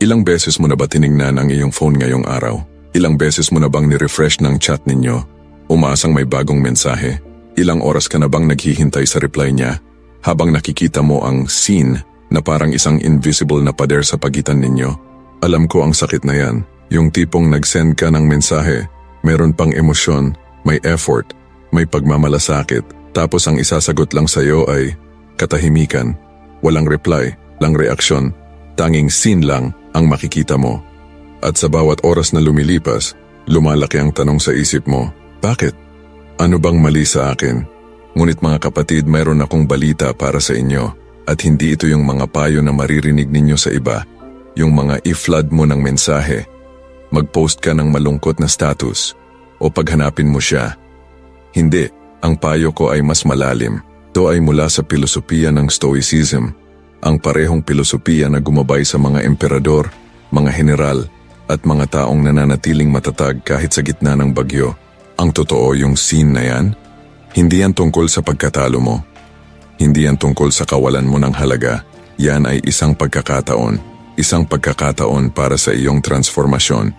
Ilang beses mo na ba tiningnan ang iyong phone ngayong araw? Ilang beses mo na bang nirefresh ng chat ninyo? Umaasang may bagong mensahe? Ilang oras ka na bang naghihintay sa reply niya? Habang nakikita mo ang scene na parang isang invisible na pader sa pagitan ninyo? Alam ko ang sakit na yan. Yung tipong nag-send ka ng mensahe, meron pang emosyon, may effort, may pagmamalasakit, tapos ang isasagot lang sa'yo ay katahimikan. Walang reply, lang reaksyon, tanging scene lang ang makikita mo. At sa bawat oras na lumilipas, lumalaki ang tanong sa isip mo, bakit? Ano bang mali sa akin? Ngunit mga kapatid, mayroon akong balita para sa inyo at hindi ito yung mga payo na maririnig ninyo sa iba. Yung mga i-flood mo ng mensahe, mag-post ka ng malungkot na status o paghanapin mo siya. Hindi, ang payo ko ay mas malalim. Ito ay mula sa pilosopiya ng Stoicism, ang parehong pilosopiya na gumabay sa mga emperador, mga general at mga taong nananatiling matatag kahit sa gitna ng bagyo. Ang totoo, yung scene na yan, hindi yan tungkol sa pagkatalo mo. Hindi yan tungkol sa kawalan mo ng halaga. Yan ay isang pagkakataon. Isang pagkakataon para sa iyong transformasyon.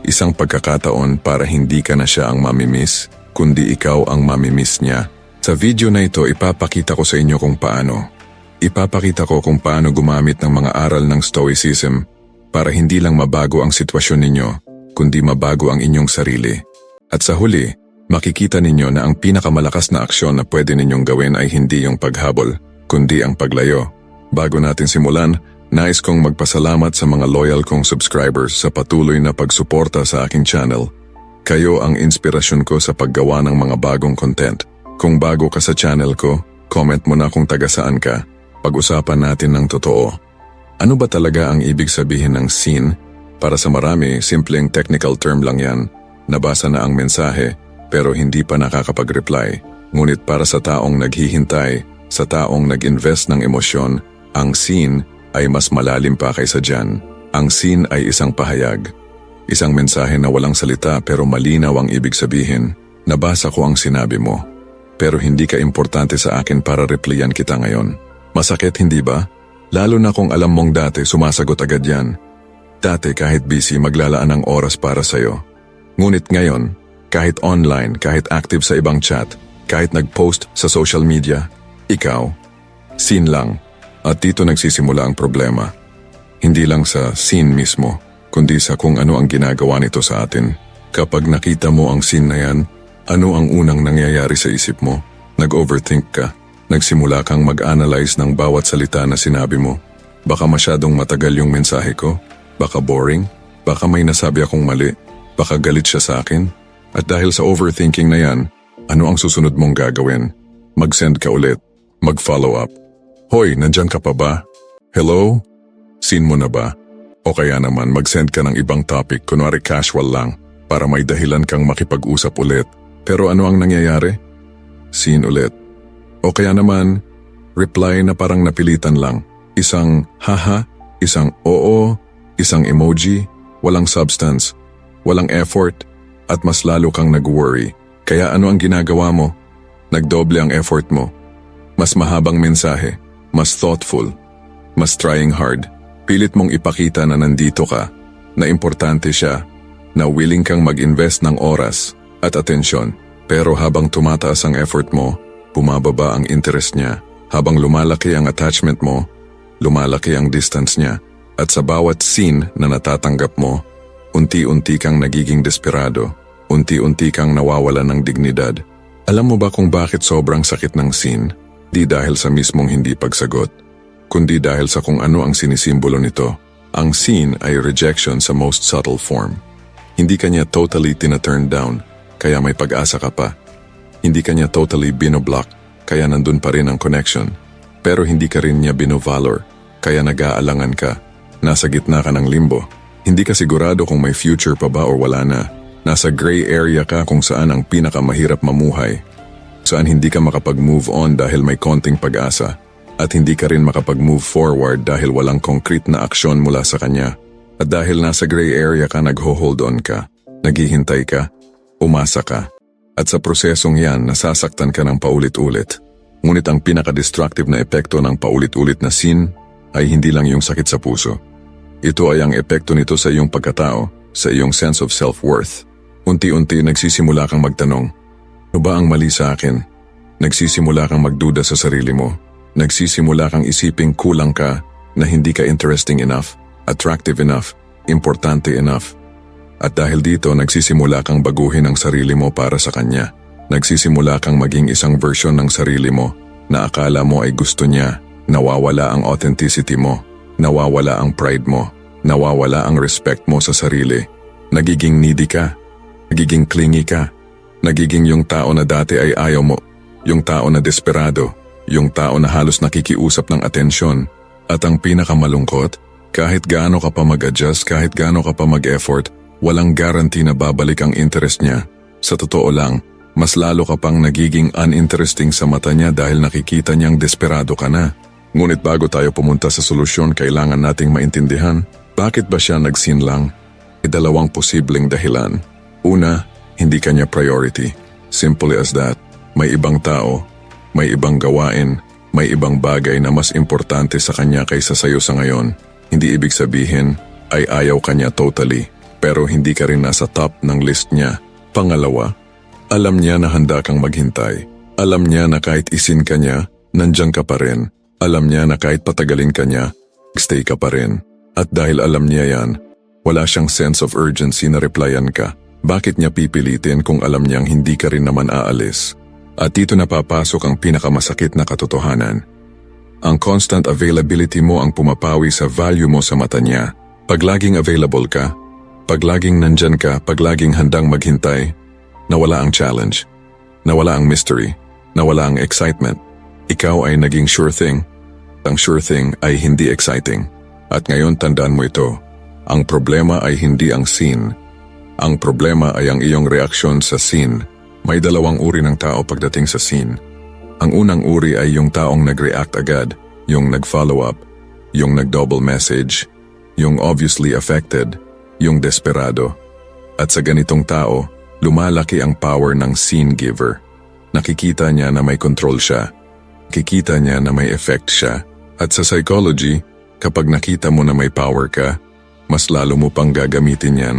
Isang pagkakataon para hindi ka na siya ang mamimiss, kundi ikaw ang mamimiss niya. Sa video na ito, ipapakita ko sa inyo kung paano. Ipapakita ko kung paano gumamit ng mga aral ng Stoicism para hindi lang mabago ang sitwasyon ninyo, kundi mabago ang inyong sarili. At sa huli, makikita ninyo na ang pinakamalakas na aksyon na pwede ninyong gawin ay hindi yung paghabol, kundi ang paglayo. Bago natin simulan, nais kong magpasalamat sa mga loyal kong subscribers sa patuloy na pagsuporta sa aking channel. Kayo ang inspirasyon ko sa paggawa ng mga bagong content. Kung bago ka sa channel ko, comment mo na kung taga saan ka. Pag-usapan natin ng totoo. Ano ba talaga ang ibig sabihin ng scene? Para sa marami, simpleng technical term lang yan. Nabasa na ang mensahe, pero hindi pa nakakapag-reply. Ngunit para sa taong naghihintay, sa taong nag-invest ng emosyon, ang scene ay mas malalim pa kaysa dyan. Ang scene ay isang pahayag. Isang mensahe na walang salita pero malinaw ang ibig sabihin. Nabasa ko ang sinabi mo, pero hindi ka importante sa akin para replyan kita ngayon. Masakit, hindi ba? Lalo na kung alam mong dati sumasagot agad yan. Dati kahit busy maglalaan ng oras para sa'yo. Ngunit ngayon, kahit online, kahit active sa ibang chat, kahit nag-post sa social media, ikaw, scene lang. At dito nagsisimula ang problema. Hindi lang sa scene mismo, kundi sa kung ano ang ginagawa nito sa atin. Kapag nakita mo ang scene na yan, ano ang unang nangyayari sa isip mo? Nag-overthink ka. Nagsimula kang mag-analyze ng bawat salita na sinabi mo. Baka masyadong matagal yung mensahe ko. Baka boring. Baka may nasabi akong mali. Baka galit siya sa akin. At dahil sa overthinking na yan, ano ang susunod mong gagawin? Mag-send ka ulit. Mag-follow up. Hoy, nandyan ka pa ba? Hello? Scene mo na ba? O kaya naman mag-send ka ng ibang topic, kunwari casual lang, para may dahilan kang makipag-usap ulit. Pero ano ang nangyayari? Scene ulit. O kaya naman, reply na parang napilitan lang. Isang haha, isang oo, isang emoji, walang substance, walang effort, at mas lalo kang nag-worry. Kaya ano ang ginagawa mo? Nagdoble ang effort mo. Mas mahabang mensahe. Mas thoughtful, mas trying hard. Pilit mong ipakita na nandito ka, na importante siya, na willing kang mag-invest ng oras at atensyon. Pero habang tumataas ang effort mo, bumababa ang interest niya. Habang lumalaki ang attachment mo, lumalaki ang distance niya. At sa bawat scene na natatanggap mo, unti-unti kang nagiging desperado, unti-unti kang nawawalan ng dignidad. Alam mo ba kung bakit sobrang sakit ng scene? Di dahil sa mismong hindi pagsagot, kundi dahil sa kung ano ang sinisimbolo nito. Ang scene ay rejection sa most subtle form. Hindi kanya totally tina-turn down, kaya may pag-asa ka pa. Hindi kanya totally binoblock, kaya nandun pa rin ang connection. Pero hindi ka rin niya binovalor, kaya nag-aalangan ka. Nasa gitna ka ng limbo. Hindi ka sigurado kung may future pa ba o wala na. Nasa gray area ka kung saan ang pinakamahirap mamuhay. Saan hindi ka makapag-move on dahil may konting pag-asa at hindi ka rin makapag-move forward dahil walang concrete na aksyon mula sa kanya. At dahil nasa gray area ka, nagho-hold on ka, naghihintay ka, umasa ka. At sa prosesong yan, nasasaktan ka ng paulit-ulit. Ngunit ang pinaka-destructive na epekto ng paulit-ulit na scene ay hindi lang yung sakit sa puso. Ito ay ang epekto nito sa iyong pagkatao, sa iyong sense of self-worth. Unti-unti nagsisimula kang magtanong, ano ba ang mali sa akin? Nagsisimula kang magduda sa sarili mo. Nagsisimula kang isiping kulang ka, na hindi ka interesting enough, attractive enough, importante enough. At dahil dito nagsisimula kang baguhin ang sarili mo para sa kanya. Nagsisimula kang maging isang version ng sarili mo na akala mo ay gusto niya. Nawawala ang authenticity mo. Nawawala ang pride mo. Nawawala ang respect mo sa sarili. Nagiging needy ka. Nagiging clingy ka. Nagiging yung tao na dati ay ayaw mo. Yung tao na desperado. Yung tao na halos nakikiusap ng atensyon. At ang pinakamalungkot, kahit gaano ka pa mag-adjust, kahit gaano ka pa mag-effort, walang guarantee na babalik ang interest niya. Sa totoo lang, mas lalo ka pang nagiging uninteresting sa mata niya dahil nakikita niyang desperado ka na. Ngunit bago tayo pumunta sa solusyon, kailangan nating maintindihan, bakit ba siya nag-sin lang? May dalawang posibleng dahilan. Una, hindi kanya priority. Simple as that. May ibang tao, may ibang gawain, may ibang bagay na mas importante sa kanya kaysa sayo sa ngayon. Hindi ibig sabihin ay ayaw kanya totally, pero hindi ka rin nasa top ng list niya. Pangalawa, alam niya na handa kang maghintay. Alam niya na kahit isin ka niya, nandyan ka pa rin. Alam niya na kahit patagalin ka niya, stay ka pa rin. At dahil alam niya yan, wala siyang sense of urgency na replyan ka. Bakit niya pipilitin kung alam niyang hindi ka rin naman aalis? At dito napapasok ang pinakamasakit na katotohanan. Ang constant availability mo ang pumapawi sa value mo sa mata niya. Pag laging available ka, pag laging nandyan ka, pag laging handang maghintay, nawala ang challenge, nawala ang mystery, nawala ang excitement. Ikaw ay naging sure thing. Ang sure thing ay hindi exciting. At ngayon tandaan mo ito, ang problema ay hindi ang scene. Ang problema ay ang iyong reaksyon sa scene. May dalawang uri ng tao pagdating sa scene. Ang unang uri ay yung taong nag-react agad, yung nag-follow up, yung nag-double message, yung obviously affected, yung desperado. At sa ganitong tao, lumalaki ang power ng scene giver. Nakikita niya na may control siya. Nakikita niya na may effect siya. At sa psychology, kapag nakita mo na may power ka, mas lalo mo pang gagamitin yan.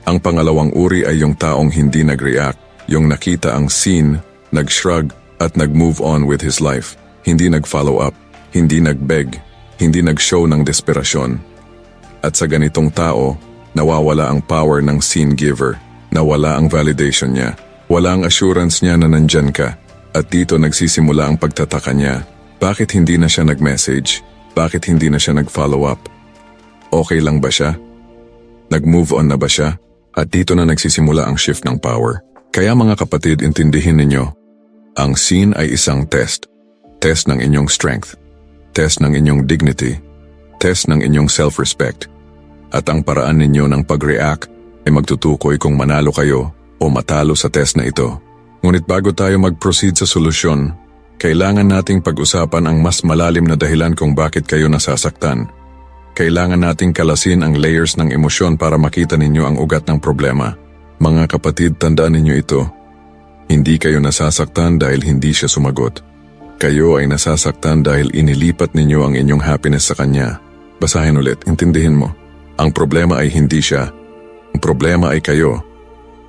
Ang pangalawang uri ay yung taong hindi nag-react, yung nakita ang scene, nag-shrug at nag-move on with his life. Hindi nag-follow up, hindi nag-beg, hindi nag-show ng desperasyon. At sa ganitong tao, nawawala ang power ng scene giver. Nawala ang validation niya. Wala ang assurance niya na nandyan ka. At dito nagsisimula ang pagtataka niya. Bakit hindi na siya nag-message? Bakit hindi na siya nag-follow up? Okay lang ba siya? Nag-move on na ba siya? At dito na nagsisimula ang shift ng power. Kaya mga kapatid, intindihin ninyo, ang scene ay isang test. Test ng inyong strength. Test ng inyong dignity. Test ng inyong self-respect. At ang paraan ninyo ng pag-react ay magtutukoy kung manalo kayo o matalo sa test na ito. Ngunit bago tayo mag-proceed sa solusyon, kailangan nating pag-usapan ang mas malalim na dahilan kung bakit kayo nasasaktan. Kailangan nating kalasin ang layers ng emosyon para makita ninyo ang ugat ng problema. Mga kapatid, tandaan ninyo ito. Hindi kayo nasasaktan dahil hindi siya sumagot. Kayo ay nasasaktan dahil inilipat ninyo ang inyong happiness sa kanya. Basahin ulit, intindihin mo. Ang problema ay hindi siya. Ang problema ay kayo.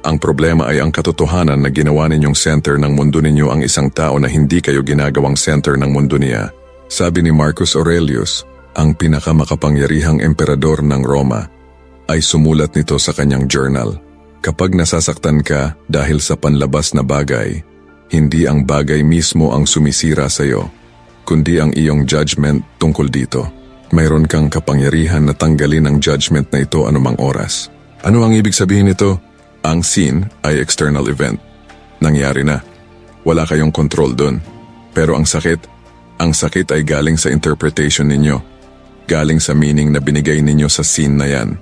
Ang problema ay ang katotohanan na ginawa ninyong center ng mundo ninyo ang isang tao na hindi kayo ginagawang center ng mundo niya. Sabi ni Marcus Aurelius, ang pinakamakapangyarihang emperador ng Roma, ay sumulat nito sa kanyang journal. Kapag nasasaktan ka dahil sa panlabas na bagay, hindi ang bagay mismo ang sumisira sa iyo, kundi ang iyong judgment tungkol dito. Mayroon kang kapangyarihan na tanggalin ang judgment na ito anumang oras. Ano ang ibig sabihin nito? Ang scene ay external event. Nangyari na. Wala kayong control dun. Pero ang sakit ay galing sa interpretation ninyo. Galing sa meaning na binigay ninyo sa scene na yan.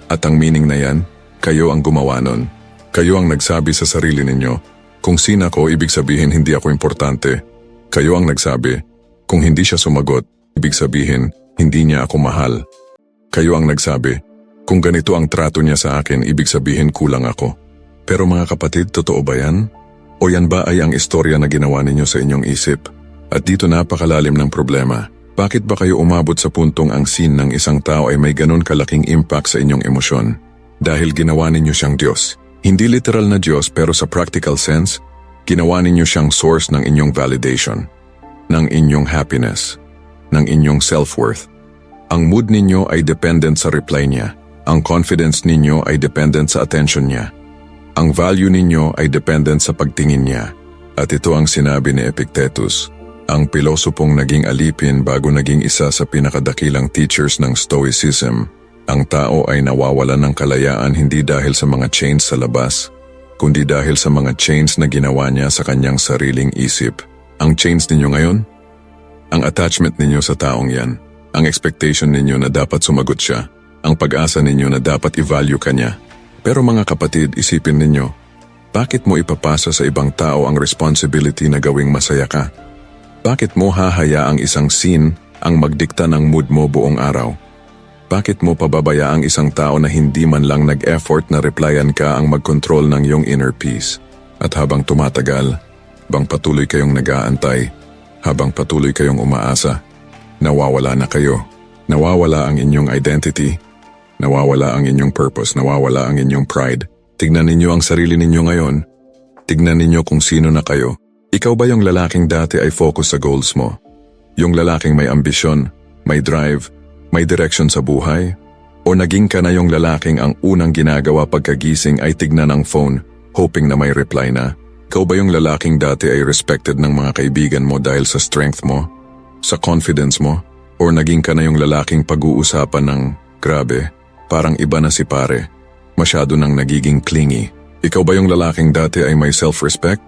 At ang meaning na yan, kayo ang gumawa nun. Kayo ang nagsabi sa sarili ninyo, kung scene ako, ibig sabihin hindi ako importante. Kayo ang nagsabi, kung hindi siya sumagot, ibig sabihin hindi niya ako mahal. Kayo ang nagsabi, kung ganito ang trato niya sa akin, ibig sabihin kulang ako. Pero mga kapatid, totoo ba yan? O yan ba ay ang istorya na ginawa ninyo sa inyong isip? At dito napakalalim ng problema. Bakit ba kayo umabot sa puntong ang scene ng isang tao ay may ganun kalaking impact sa inyong emosyon? Dahil ginawa ninyo siyang Diyos. Hindi literal na Diyos pero sa practical sense, ginawa ninyo siyang source ng inyong validation, ng inyong happiness, ng inyong self-worth. Ang mood ninyo ay dependent sa reply niya. Ang confidence ninyo ay dependent sa attention niya. Ang value ninyo ay dependent sa pagtingin niya. At ito ang sinabi ni Epictetus, ang pilosopong naging alipin bago naging isa sa pinakadakilang teachers ng Stoicism. Ang tao ay nawawalan ng kalayaan hindi dahil sa mga chains sa labas, kundi dahil sa mga chains na ginawa niya sa kanyang sariling isip. Ang chains ninyo ngayon? Ang attachment ninyo sa taong yan. Ang expectation ninyo na dapat sumagot siya. Ang pag-asa ninyo na dapat i-value ka niya. Pero mga kapatid, isipin ninyo, bakit mo ipapasa sa ibang tao ang responsibility na gawing masaya ka? Bakit mo hahayaang isang scene ang magdikta ng mood mo buong araw? Bakit mo pababayaang isang tao na hindi man lang nag-effort na replyan ka ang mag-control ng iyong inner peace? At habang tumatagal, habang patuloy kayong nag-aantay, habang patuloy kayong umaasa, nawawala na kayo. Nawawala ang inyong identity, nawawala ang inyong purpose, nawawala ang inyong pride. Tignan ninyo ang sarili ninyo ngayon. Tignan ninyo kung sino na kayo. Ikaw ba yung lalaking dati ay focus sa goals mo? Yung lalaking may ambisyon, may drive, may direction sa buhay? O naging ka na yung lalaking ang unang ginagawa pagkagising ay tignan ang phone, hoping na may reply na? Ikaw ba yung lalaking dati ay respected ng mga kaibigan mo dahil sa strength mo? Sa confidence mo? O naging ka na yung lalaking pag-uusapan ng, grabe, parang iba na si pare, masyado nang nagiging clingy? Ikaw ba yung lalaking dati ay may self-respect?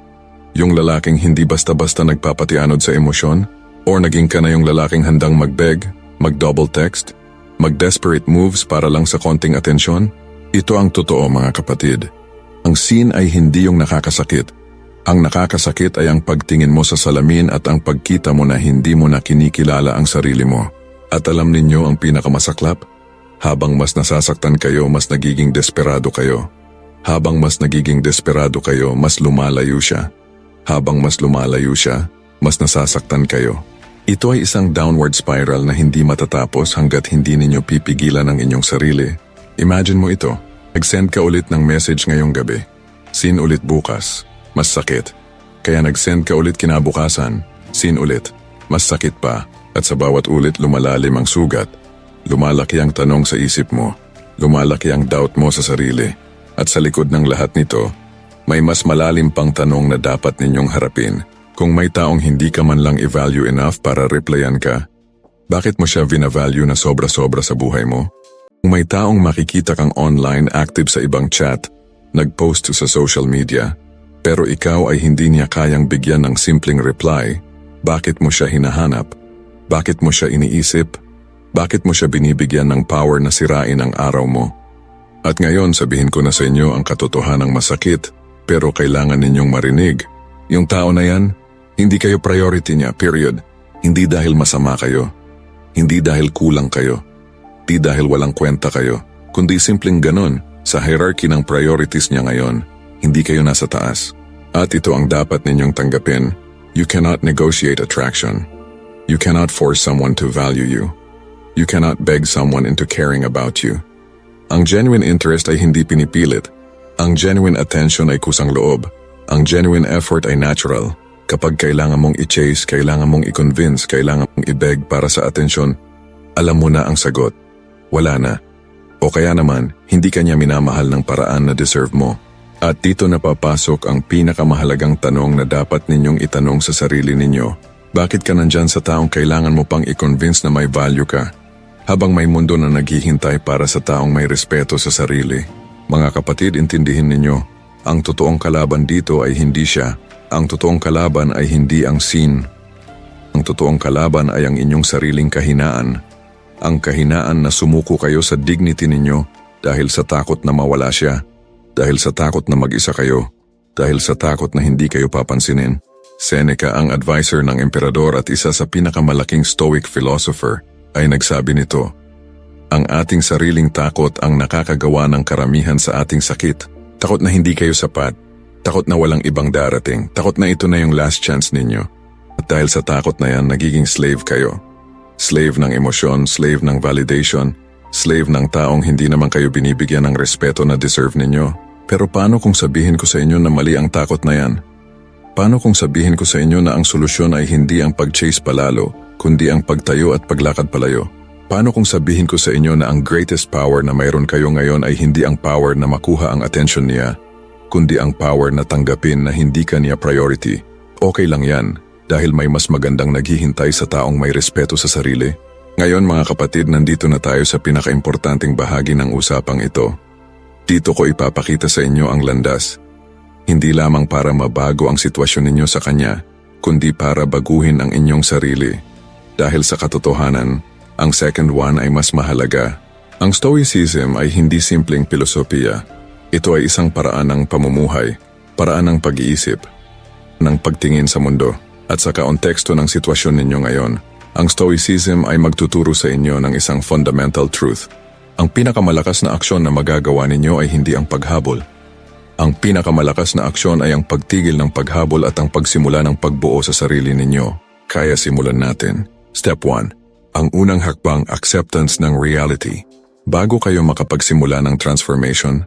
Yung lalaking hindi basta-basta nagpapatianod sa emosyon? Or naging ka na yung lalaking handang mag-beg, mag-double text, mag-desperate moves para lang sa konting atensyon? Ito ang totoo mga kapatid. Ang scene ay hindi yung nakakasakit. Ang nakakasakit ay ang pagtingin mo sa salamin at ang pagkita mo na hindi mo na kinikilala ang sarili mo. At alam ninyo ang pinakamasaklap? Habang mas nasasaktan kayo, mas nagiging desperado kayo. Habang mas nagiging desperado kayo, mas lumalayo siya. Habang mas lumalayo siya, mas nasasaktan kayo. Ito ay isang downward spiral na hindi matatapos hanggat hindi ninyo pipigilan ang inyong sarili. Imagine mo ito, nag-send ka ulit ng message ngayong gabi. Seen ulit bukas, mas sakit. Kaya nag-send ka ulit kinabukasan, seen ulit, mas sakit pa. At sa bawat ulit lumalalim ang sugat. Lumalaki ang tanong sa isip mo, lumalaki ang doubt mo sa sarili. At sa likod ng lahat nito, may mas malalim pang tanong na dapat ninyong harapin. Kung may taong hindi ka man lang i-value enough para replyan ka, bakit mo siya vina-value na sobra-sobra sa buhay mo? Kung may taong makikita kang online active sa ibang chat, nag-post sa social media, pero ikaw ay hindi niya kayang bigyan ng simpleng reply, bakit mo siya hinahanap? Bakit mo siya iniisip? Bakit mo siya binibigyan ng power na sirain ang araw mo? At ngayon sabihin ko na sa inyo ang katotohanang masakit, pero kailangan ninyong marinig. Yung tao na yan, hindi kayo priority niya, period. Hindi dahil masama kayo. Hindi dahil kulang kayo. Hindi dahil walang kwenta kayo. Kundi simpleng ganon, sa hierarchy ng priorities niya ngayon, hindi kayo nasa taas. At ito ang dapat ninyong tanggapin. You cannot negotiate attraction. You cannot force someone to value you. You cannot beg someone into caring about you. Ang genuine interest ay hindi pinipilit. Ang genuine attention ay kusang loob. Ang genuine effort ay natural. Kapag kailangan mong i-chase, kailangan mong i-convince, kailangan mong i-beg para sa atensyon, alam mo na ang sagot. Wala na. O kaya naman, hindi kanya minamahal ng paraan na deserve mo. At dito napapasok ang pinakamahalagang tanong na dapat ninyong itanong sa sarili ninyo. Bakit ka nandyan sa taong kailangan mo pang i-convince na may value ka? Habang may mundo na naghihintay para sa taong may respeto sa sarili. Mga kapatid, intindihin ninyo, ang totoong kalaban dito ay hindi siya. Ang totoong kalaban ay hindi ang scene. Ang totoong kalaban ay ang inyong sariling kahinaan. Ang kahinaan na sumuko kayo sa dignity ninyo dahil sa takot na mawala siya. Dahil sa takot na mag-isa kayo. Dahil sa takot na hindi kayo papansinin. Seneca, ang advisor ng emperador at isa sa pinakamalaking Stoic philosopher, ay nagsabi nito, ang ating sariling takot ang nakakagawa ng karamihan sa ating sakit. Takot na hindi kayo sapat. Takot na walang ibang darating. Takot na ito na yung last chance ninyo. At dahil sa takot na yan, nagiging slave kayo. Slave ng emosyon, slave ng validation, slave ng taong hindi naman kayo binibigyan ng respeto na deserve ninyo. Pero paano kung sabihin ko sa inyo na mali ang takot na yan? Paano kung sabihin ko sa inyo na ang solusyon ay hindi ang pag-chase palalo, kundi ang pagtayo at paglakad palayo? Paano kung sabihin ko sa inyo na ang greatest power na mayroon kayo ngayon ay hindi ang power na makuha ang attention niya, kundi ang power na tanggapin na hindi ka niya priority? Okay lang yan, dahil may mas magandang naghihintay sa taong may respeto sa sarili. Ngayon mga kapatid, nandito na tayo sa pinakaimportanteng bahagi ng usapang ito. Dito ko ipapakita sa inyo ang landas. Hindi lamang para mabago ang sitwasyon ninyo sa kanya, kundi para baguhin ang inyong sarili. Dahil sa katotohanan, ang second one ay mas mahalaga. Ang Stoicism ay hindi simpleng filosofiya. Ito ay isang paraan ng pamumuhay, paraan ng pag-iisip, ng pagtingin sa mundo. At sa kaonteksto ng sitwasyon ninyo ngayon, ang Stoicism ay magtuturo sa inyo ng isang fundamental truth. Ang pinakamalakas na aksyon na magagawa ninyo ay hindi ang paghabol. Ang pinakamalakas na aksyon ay ang pagtigil ng paghabol at ang pagsimula ng pagbuo sa sarili ninyo. Kaya simulan natin. Step 1. Ang unang hakbang, acceptance ng reality. Bago kayo makapagsimula ng transformation,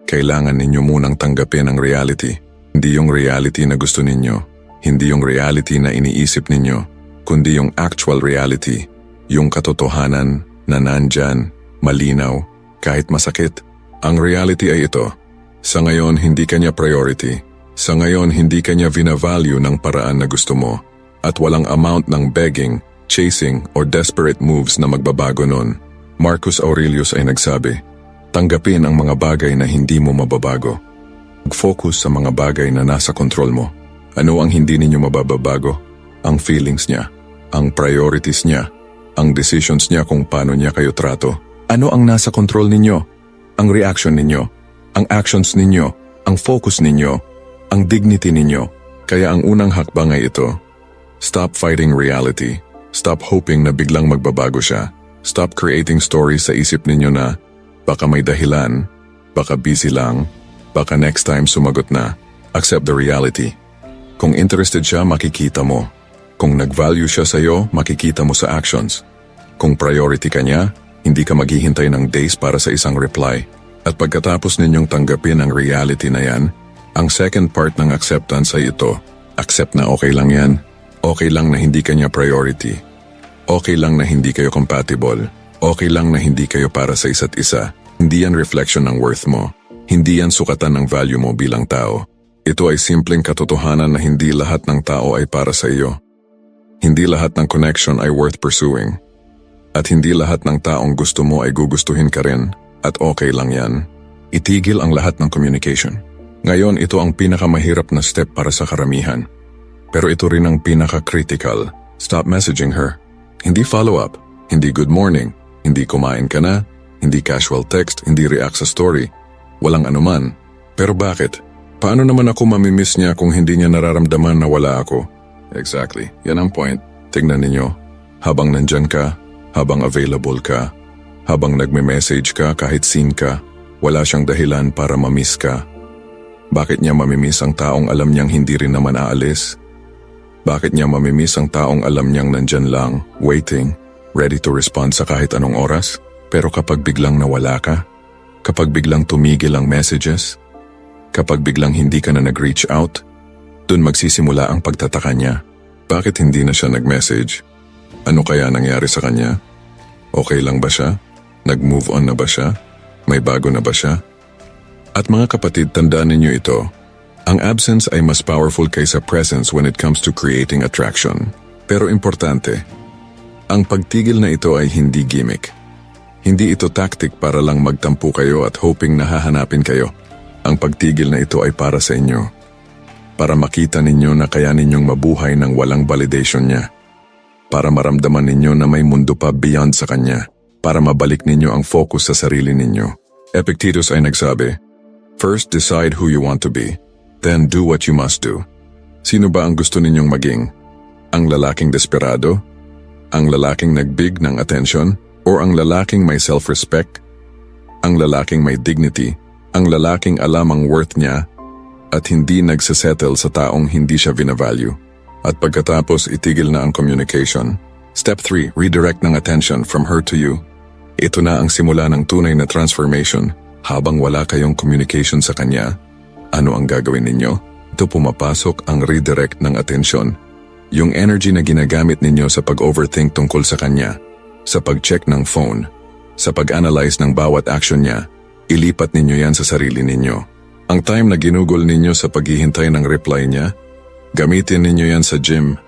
kailangan ninyo munang tanggapin ang reality. Hindi yung reality na gusto ninyo. Hindi yung reality na iniisip ninyo, kundi yung actual reality, yung katotohanan na nandyan, malinaw, kahit masakit. Ang reality ay ito. Sa ngayon, hindi kanya priority. Sa ngayon, hindi kanya vina-value ng paraan na gusto mo. At walang amount ng begging, chasing, or desperate moves na magbabago nun. Marcus Aurelius ay nagsabi, tanggapin ang mga bagay na hindi mo mababago. Mag-focus sa mga bagay na nasa kontrol mo. Ano ang hindi ninyo mababago? Ang feelings niya, ang priorities niya, ang decisions niya kung paano niya kayo trato. Ano ang nasa control ninyo? Ang reaction ninyo, ang actions ninyo, ang focus ninyo, ang dignity ninyo. Kaya ang unang hakbang ay ito. Stop fighting reality. Stop hoping na biglang magbabago siya. Stop creating stories sa isip ninyo na baka may dahilan, baka busy lang, baka next time sumagot na. Accept the reality. Kung interested siya, makikita mo. Kung nag-value siya sa'yo, makikita mo sa actions. Kung priority ka niya, hindi ka maghihintay ng days para sa isang reply. At pagkatapos ninyong tanggapin ang reality na yan, ang second part ng acceptance ay ito. Accept na okay lang yan. Okay lang na hindi ka niya priority. Okay lang na hindi kayo compatible. Okay lang na hindi kayo para sa isa't isa. Hindi yan reflection ng worth mo. Hindi yan sukatan ng value mo bilang tao. Ito ay simpleng katotohanan na hindi lahat ng tao ay para sa iyo. Hindi lahat ng connection ay worth pursuing. At hindi lahat ng taong gusto mo ay gugustuhin ka rin. At okay lang yan. Itigil ang lahat ng communication. Ngayon, ito ang pinakamahirap na step para sa karamihan. Pero ito rin ang pinaka-critical. Stop messaging her. Hindi follow-up. Hindi good morning. Hindi kumain ka na. Hindi casual text. Hindi react sa story. Walang anuman. Pero bakit? Paano naman ako mamimiss niya kung hindi niya nararamdaman na wala ako? Exactly. Yan ang point. Tingnan ninyo. Habang nandyan ka, habang available ka, habang nagme-message ka kahit seen ka, wala siyang dahilan para mamiss ka. Bakit niya mamimiss ang taong alam niyang hindi rin naman aalis? Bakit niya mamimiss ang taong alam niyang nandyan lang, waiting, ready to respond sa kahit anong oras? Pero kapag biglang nawala ka, kapag biglang tumigil ang messages, kapag biglang hindi ka na nag-reach out, dun magsisimula ang pagtataka niya. Bakit hindi na siya nag-message? Ano kaya nangyari sa kanya? Okay lang ba siya? Nag-move on na ba siya? May bago na ba siya? At mga kapatid, tandaan ninyo ito. Ang absence ay mas powerful kaysa presence when it comes to creating attraction. Pero importante, ang pagtigil na ito ay hindi gimmick. Hindi ito tactic para lang magtampo kayo at hoping na hahanapin kayo. Ang pagtigil na ito ay para sa inyo. Para makita ninyo na kaya ninyong mabuhay ng walang validation niya. Para maramdaman ninyo na may mundo pa beyond sa kanya. Para mabalik ninyo ang focus sa sarili ninyo. Epictetus ay nagsabi, first decide who you want to be, then do what you must do. Sino ba ang gusto ninyong maging? Ang lalaking desperado? Ang lalaking nagbig ng attention? O ang lalaking may self-respect? Ang lalaking may dignity? Ang lalaking alam ang worth niya at hindi nagsasettle sa taong hindi siya vina-value. At pagkatapos itigil na ang communication, Step 3, redirect ng attention from her to you. Ito na ang simula ng tunay na transformation. Habang wala kayong communication sa kanya, ano ang gagawin ninyo? Ito pumapasok ang redirect ng atensyon. Yung energy na ginagamit ninyo sa pag-overthink tungkol sa kanya, sa pag-check ng phone, sa pag-analyze ng bawat action niya, ilipat ninyo yan sa sarili ninyo. Ang time na ginugol ninyo sa paghihintay ng reply niya, gamitin ninyo yan sa gym.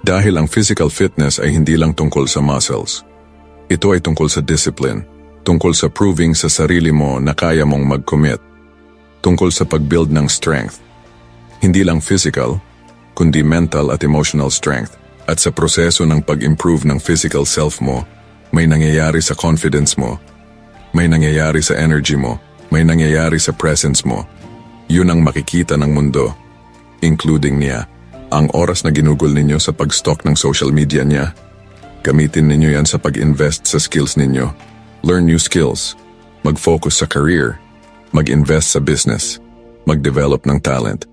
Dahil ang physical fitness ay hindi lang tungkol sa muscles. Ito ay tungkol sa discipline, tungkol sa proving sa sarili mo na kaya mong mag-commit, tungkol sa pag-build ng strength. Hindi lang physical, kundi mental at emotional strength. At sa proseso ng pag-improve ng physical self mo, may nangyayari sa confidence mo, may nangyayari sa energy mo, may nangyayari sa presence mo. Yun ang makikita ng mundo, including niya. Ang oras na ginugol ninyo sa pag-stalk ng social media niya, gamitin ninyo yan sa pag-invest sa skills ninyo. Learn new skills, mag-focus sa career, mag-invest sa business, mag-develop ng talent.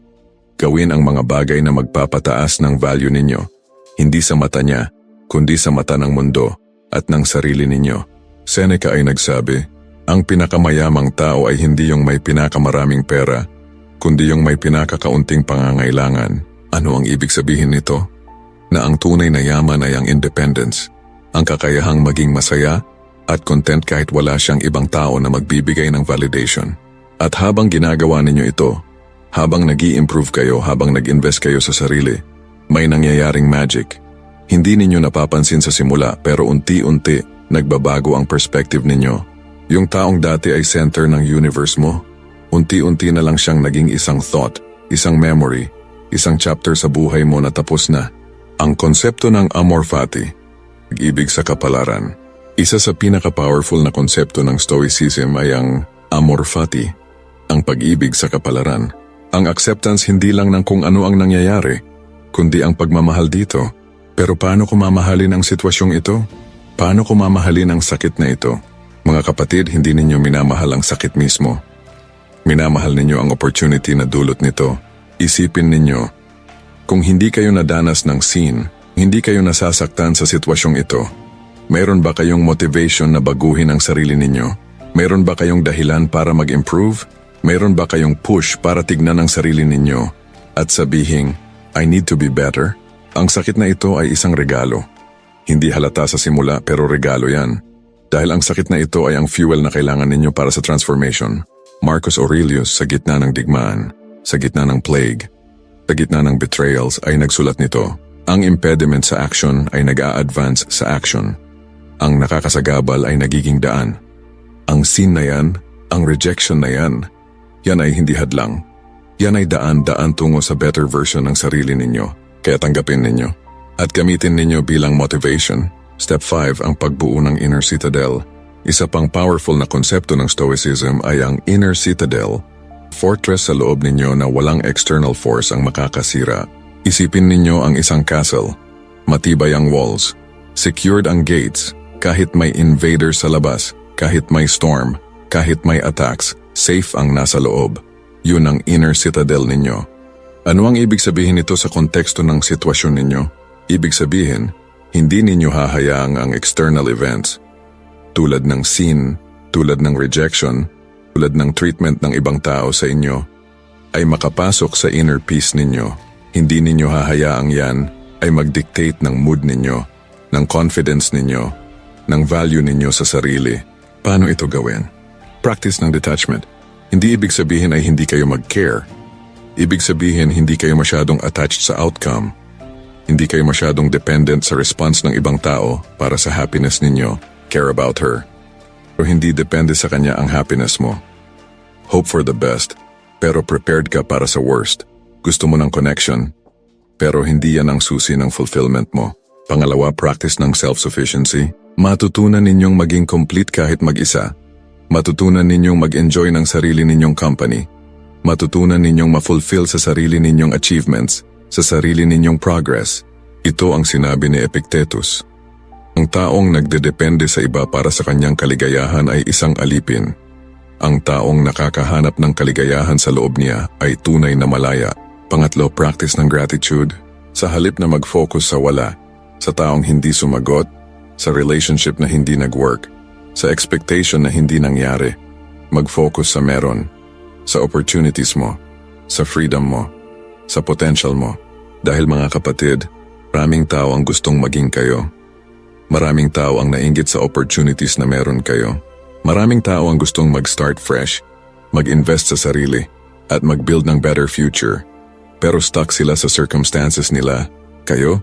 Gawin ang mga bagay na magpapataas ng value ninyo, hindi sa mata niya, kundi sa mata ng mundo at ng sarili ninyo. Seneca ay nagsabi, ang pinakamayamang tao ay hindi yung may pinakamaraming pera, kundi yung may pinakakaunting pangangailangan. Ano ang ibig sabihin nito? Na ang tunay na yaman ay ang independence, ang kakayahang maging masaya at content kahit wala siyang ibang tao na magbibigay ng validation. At habang ginagawa ninyo ito, habang nag-i-improve kayo, habang nag-invest kayo sa sarili, may nangyayaring magic. Hindi ninyo napapansin sa simula pero unti-unti nagbabago ang perspective ninyo. Yung taong dati ay center ng universe mo, unti-unti na lang siyang naging isang thought, isang memory, isang chapter sa buhay mo na tapos na. Ang konsepto ng amor fati, pag-ibig sa kapalaran. Isa sa pinaka-powerful na konsepto ng Stoicism ay ang amor fati, ang pag-ibig sa kapalaran. Ang acceptance hindi lang ng kung ano ang nangyayari, kundi ang pagmamahal dito. Pero paano ko mamahalin ang sitwasyong ito? Paano ko mamahalin ang sakit na ito? Mga kapatid, hindi ninyo minamahal ang sakit mismo. Minamahal ninyo ang opportunity na dulot nito. Isipin ninyo, kung hindi kayo nadanas ng scene, hindi kayo nasasaktan sa sitwasyong ito, meron ba kayong motivation na baguhin ang sarili ninyo? Meron ba kayong dahilan para mag-improve? Meron ba kayong push para tignan ang sarili ninyo at sabihin, I need to be better? Ang sakit na ito ay isang regalo. Hindi halata sa simula pero regalo yan. Dahil ang sakit na ito ay ang fuel na kailangan ninyo para sa transformation. Marcus Aurelius sa gitna ng digmaan, sa gitna ng plague, sa gitna ng betrayals ay nagsulat nito. Ang impediment sa action ay nag-a-advance sa action. Ang nakakasagabal ay nagiging daan. Ang sin na yan, ang rejection na yan, yan ay hindi hadlang. Yan ay daan-daan tungo sa better version ng sarili ninyo. Kaya tanggapin ninyo. At gamitin ninyo bilang motivation. Step 5, ang pagbuo ng inner citadel. Isa pang powerful na konsepto ng Stoicism ay ang inner citadel. Fortress sa loob ninyo na walang external force ang makakasira. Isipin ninyo ang isang castle. Matibay ang walls. Secured ang gates. Kahit may invaders sa labas, kahit may storm, kahit may attacks, safe ang nasa loob. Yun ang inner citadel ninyo. Ano ang ibig sabihin nito sa konteksto ng sitwasyon ninyo? Ibig sabihin, hindi ninyo hahayaang ang external events, tulad ng sin, tulad ng rejection, tulad ng treatment ng ibang tao sa inyo, ay makapasok sa inner peace ninyo. Hindi ninyo hahayaang yan ay mag-dictate ng mood ninyo, ng confidence ninyo, ng value ninyo sa sarili. Paano ito gawin? Practice ng detachment. Hindi ibig sabihin ay hindi kayo mag-care. Ibig sabihin hindi kayo masyadong attached sa outcome. Hindi kayo masyadong dependent sa response ng ibang tao para sa happiness ninyo. Care about her. O hindi depende sa kanya ang happiness mo. Hope for the best, pero prepared ka para sa worst. Gusto mo ng connection, pero hindi yan ang susi ng fulfillment mo. Pangalawa, practice ng self-sufficiency. Matutunan ninyong maging complete kahit mag-isa. Matutunan ninyong mag-enjoy ng sarili ninyong company. Matutunan ninyong ma-fulfill sa sarili ninyong achievements, sa sarili ninyong progress. Ito ang sinabi ni Epictetus. Ang taong nagdedepende sa iba para sa kanyang kaligayahan ay isang alipin. Ang taong nakakahanap ng kaligayahan sa loob niya ay tunay na malaya. Pangatlo, practice ng gratitude. Sa halip na mag-focus sa wala, Sa taong hindi sumagot, sa relationship na hindi nag-work, sa expectation na hindi nangyari. Mag-focus sa meron, sa opportunities mo, sa freedom mo, sa potential mo. Dahil mga kapatid, maraming tao ang gustong maging kayo. Maraming tao ang nainggit sa opportunities na meron kayo. Maraming tao ang gustong mag-start fresh, mag-invest sa sarili, at mag-build ng better future. Pero stuck sila sa circumstances nila. Kayo?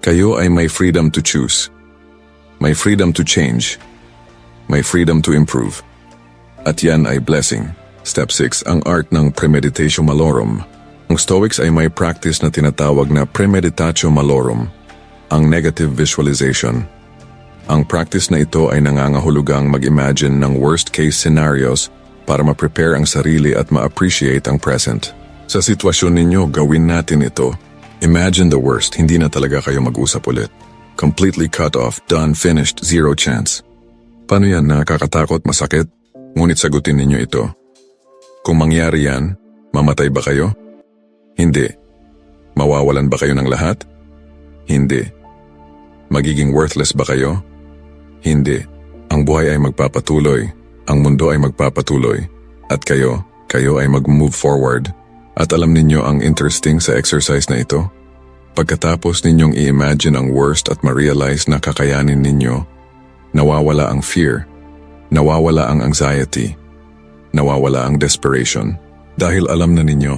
Kayo ay may freedom to choose. May freedom to change. May freedom to improve. At yan ay blessing. Step 6, ang art ng premeditatio malorum. Ang Stoics ay may practice na tinatawag na premeditatio malorum, ang negative visualization. Ang practice na ito ay nangangahulugang mag-imagine ng worst-case scenarios para ma-prepare ang sarili at ma-appreciate ang present. Sa sitwasyon ninyo, gawin natin ito. Imagine the worst, hindi na talaga kayo mag-usap ulit. Completely cut off, done, finished, zero chance. Paano yan? Nakakatakot, masakit? Ngunit sagutin ninyo ito. Kung mangyari yan, mamatay ba kayo? Hindi. Mawawalan ba kayo ng lahat? Hindi. Magiging worthless ba kayo? Hindi. Ang buhay ay magpapatuloy, ang mundo ay magpapatuloy, at kayo ay mag-move forward. At alam ninyo ang interesting sa exercise na ito? Pagkatapos ninyong i-imagine ang worst at ma-realize na kakayanin ninyo, nawawala ang fear, nawawala ang anxiety, nawawala ang desperation. Dahil alam na ninyo,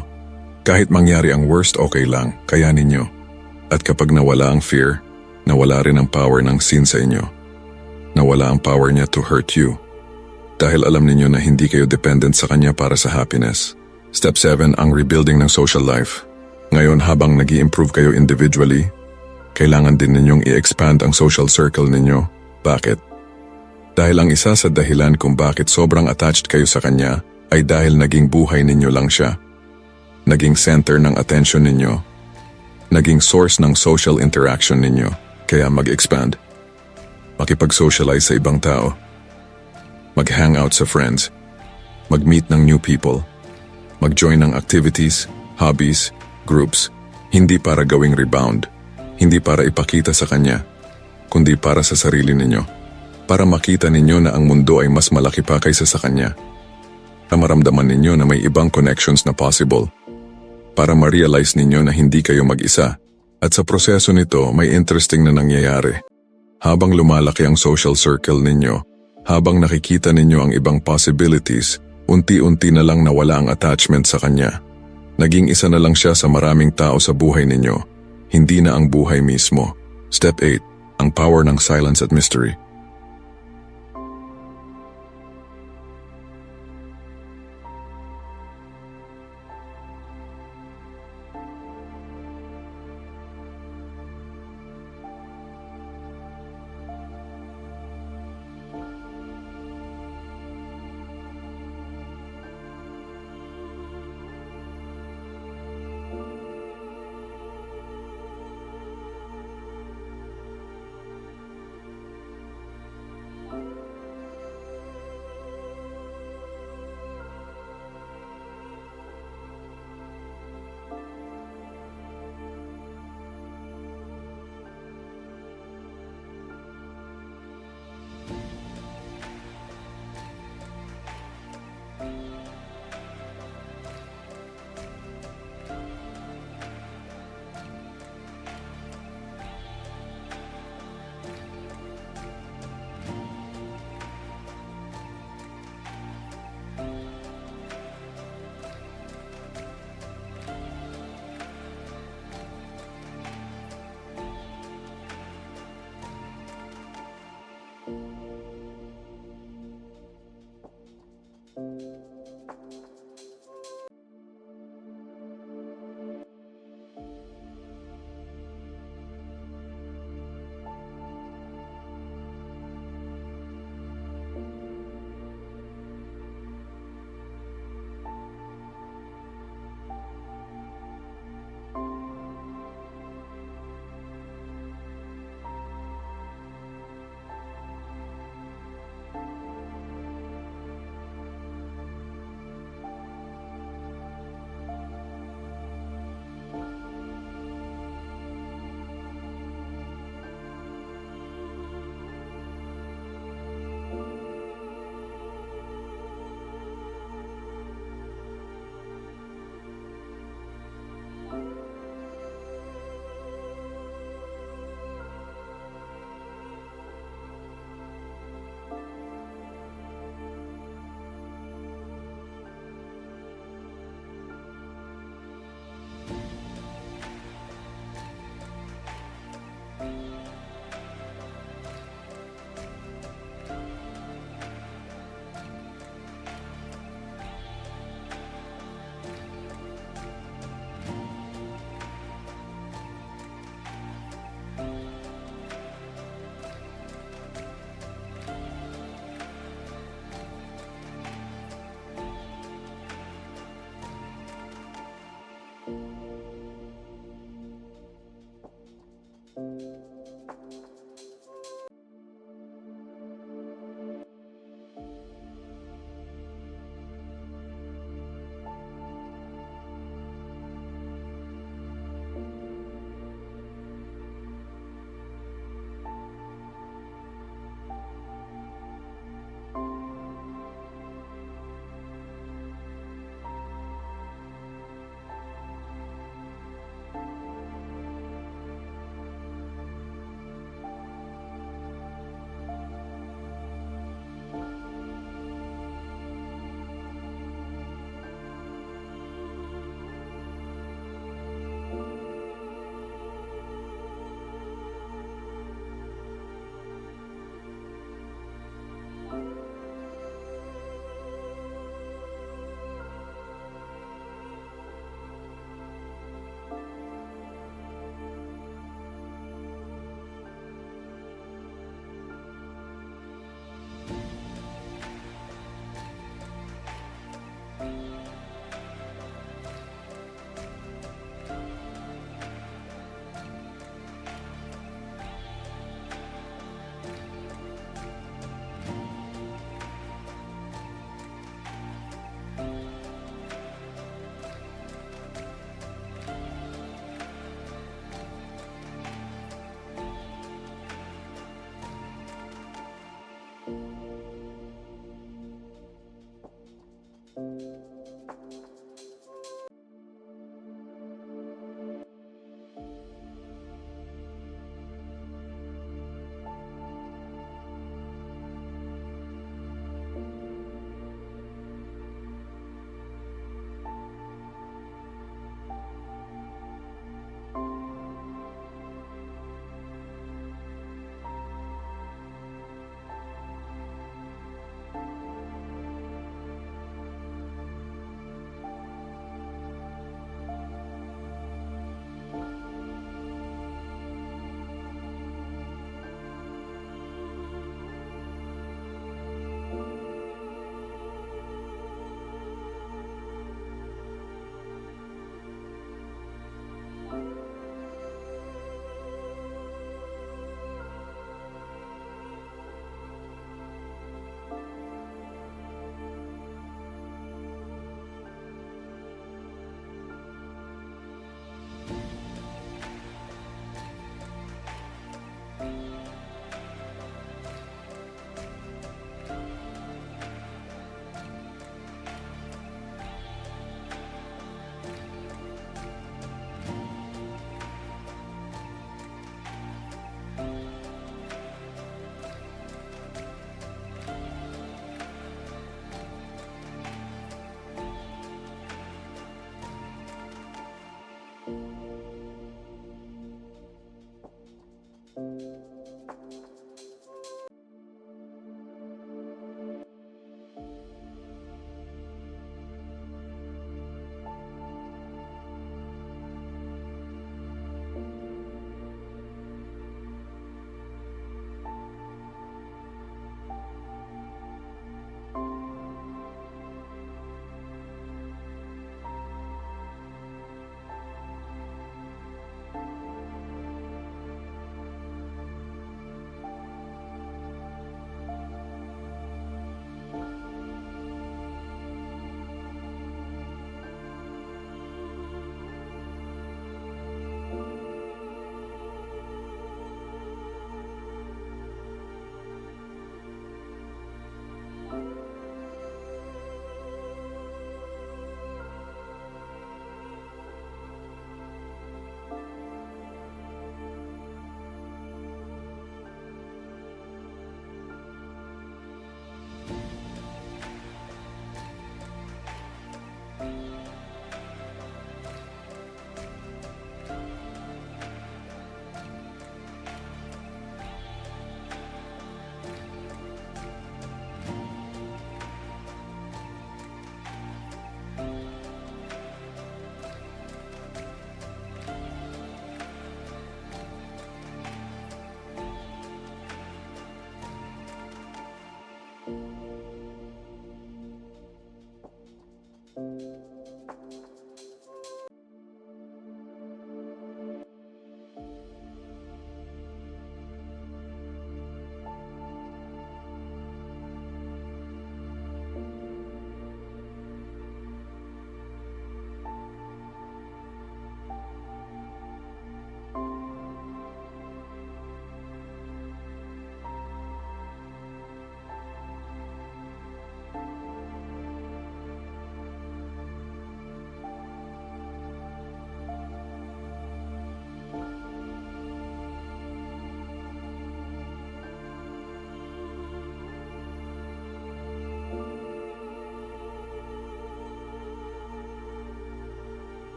kahit mangyari ang worst, okay lang, kayanin nyo. At kapag nawala ang fear, nawala rin ang power ng sin sa inyo. Nawala ang power niya to hurt you. Dahil alam ninyo na hindi kayo dependent sa kanya para sa happiness. Step 7, ang rebuilding ng social life. Ngayon habang nag-i-improve kayo individually, kailangan din ninyong i-expand ang social circle ninyo. Bakit? Dahil ang isa sa dahilan kung bakit sobrang attached kayo sa kanya ay dahil naging buhay ninyo lang siya. Naging center ng attention ninyo. Naging source ng social interaction ninyo. Kaya mag-expand. Makipag-socialize sa ibang tao. Mag-hangout sa friends. Mag-meet ng new people. Mag-join ng activities, hobbies, groups. Hindi para gawing rebound. Hindi para ipakita sa kanya. Kundi para sa sarili ninyo. Para makita ninyo na ang mundo ay mas malaki pa kaysa sa kanya. Na maramdaman ninyo na may ibang connections na possible. Para ma-realize ninyo na hindi kayo mag-isa. At sa proseso nito, may interesting na nangyayari. Habang lumalaki ang social circle ninyo, habang nakikita ninyo ang ibang possibilities, unti-unti na lang nawala ang attachment sa kanya. Naging isa na lang siya sa maraming tao sa buhay ninyo, hindi na ang buhay mismo. Step 8, ang power ng silence at mystery.